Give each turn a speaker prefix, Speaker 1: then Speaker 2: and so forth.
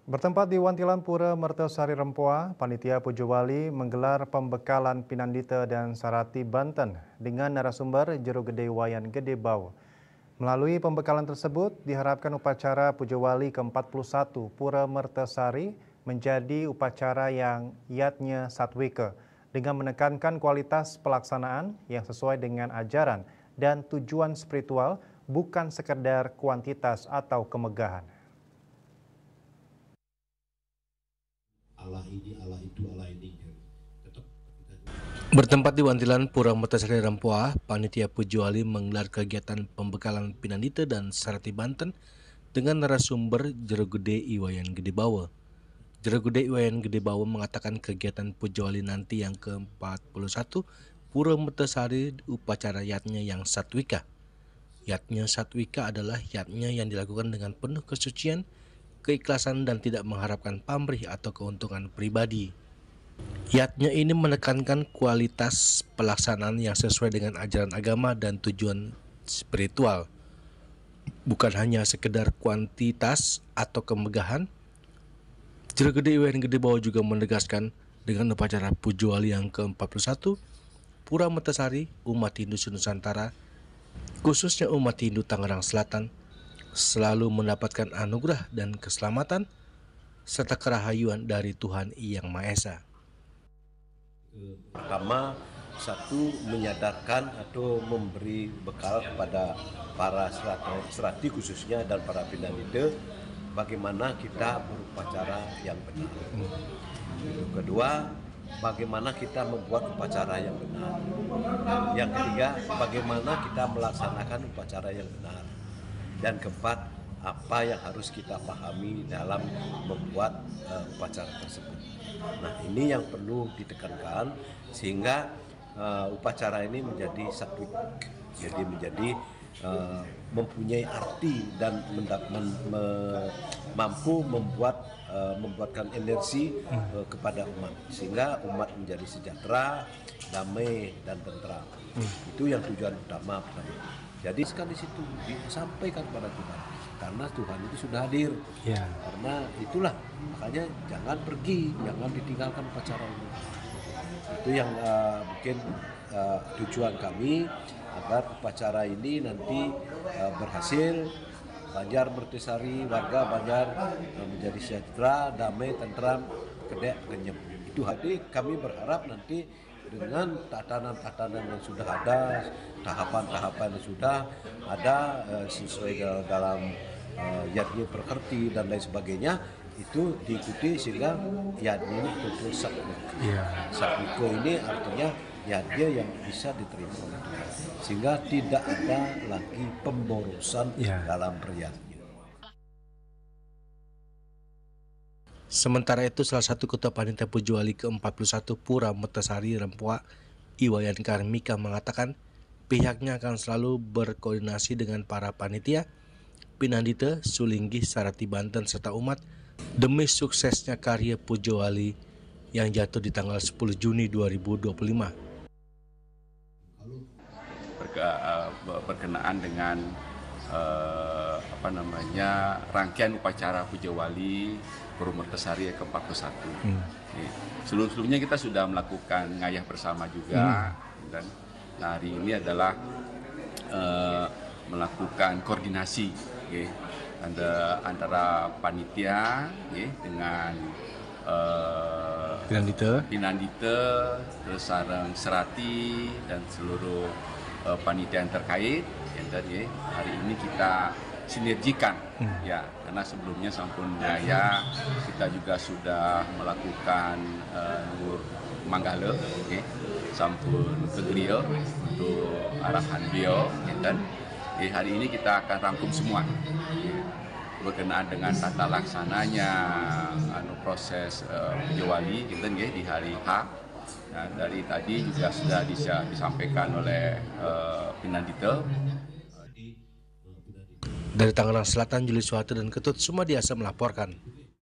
Speaker 1: Bertempat di Wantilan Pura Mertesari Rempoa, Panitia Pujowali menggelar pembekalan Pinandita dan Sarati Banten dengan narasumber Jero Gede Wayan Gede Bau. Melalui pembekalan tersebut, diharapkan upacara Pujowali ke-41 Pura Mertesari menjadi upacara yang yatnya satwika dengan menekankan kualitas pelaksanaan yang sesuai dengan ajaran dan tujuan spiritual, bukan sekedar kuantitas atau kemegahan.
Speaker 2: Allah ini, Allah itu, Allah ini.
Speaker 3: Bertempat di Wantilan Pura Mertesari Rempoa, Panitia Pujowali menggelar kegiatan pembekalan Pinandita dan Sarati Banten dengan narasumber Jero Gede Wayan Gede Bau. Jero Gede Wayan Gede Bau mengatakan kegiatan Pujowali nanti yang ke-41 Pura Mertesari upacara yatnya yang satwika. Yatnya satwika adalah yatnya yang dilakukan dengan penuh kesucian, keikhlasan dan tidak mengharapkan pamrih atau keuntungan pribadi. Yatnya ini menekankan kualitas pelaksanaan yang sesuai dengan ajaran agama dan tujuan spiritual, bukan hanya sekedar kuantitas atau kemegahan. Jero Gede Wayan Gede Bau juga menegaskan dengan upacara Pujowali yang ke-41 Pura Mertesari, umat Hindu Nusantara, khususnya umat Hindu Tangerang Selatan, selalu mendapatkan anugerah dan keselamatan serta kerahayuan dari Tuhan Yang Maha Esa.
Speaker 2: Pertama, satu menyadarkan atau memberi bekal kepada para serati khususnya dan para pinandita bagaimana kita berupacara yang benar. Yang kedua, bagaimana kita membuat upacara yang benar. Yang ketiga, bagaimana kita melaksanakan upacara yang benar. Dan keempat, apa yang harus kita pahami dalam membuat upacara tersebut. Nah, ini yang perlu ditekankan sehingga upacara ini menjadi satwik, jadi menjadi mempunyai arti dan mampu membuatkan energi kepada umat sehingga umat menjadi sejahtera, damai dan tentram. Itu yang tujuan utama pertama. Jadi sekali di situ disampaikan kepada Tuhan, karena Tuhan itu sudah hadir.
Speaker 3: Ya.
Speaker 2: Karena itulah makanya jangan pergi, jangan ditinggalkan upacara ini. Itu yang mungkin tujuan kami agar upacara ini nanti berhasil. Banjar Mertesari, warga Banjar menjadi sejahtera, damai, tentram, kedek, kenyam. Itu hadir. Kami berharap nanti dengan tatanan-tatanan yang sudah ada, tahapan-tahapan yang sudah ada sesuai dalam yatnya perkerti dan lain sebagainya, itu diikuti sehingga yatnya ini betul satwika. Satwika ini artinya yatnya yang bisa diterima oleh Tuhan, sehingga tidak ada lagi pemborosan dalam beryatnya.
Speaker 3: Sementara itu, salah satu ketua Panitia Pujowali ke-41 Pura Mertesari Rempoa, Iwayan Karmika mengatakan pihaknya akan selalu berkoordinasi dengan para panitia, Pinandita, Sulinggi, Sarati Banten serta umat demi suksesnya karya Pujowali yang jatuh di tanggal 10 Juni 2025.
Speaker 4: Berkenaan dengan rangkaian upacara Pujowali Pura Mertesari ke-41. Sebelum-sebelumnya kita sudah melakukan ngayah bersama juga, dan hari ini adalah melakukan koordinasi antara panitia dengan Pinandita, terus sareng Serati dan seluruh panitia yang terkait. Hari ini kita sinergikan ya, karena sebelumnya sampun ngayah kita juga sudah melakukan nur manggala sampun tegriyo untuk arahan beliau, dan hari ini kita akan rangkum semua berkenaan dengan tata laksananya proses Pujowali di hari H. Nah, dari tadi juga sudah disampaikan oleh Pinandita.
Speaker 3: Dari Tangerang Selatan, Juli Suharto dan Ketut Sumadiasa melaporkan.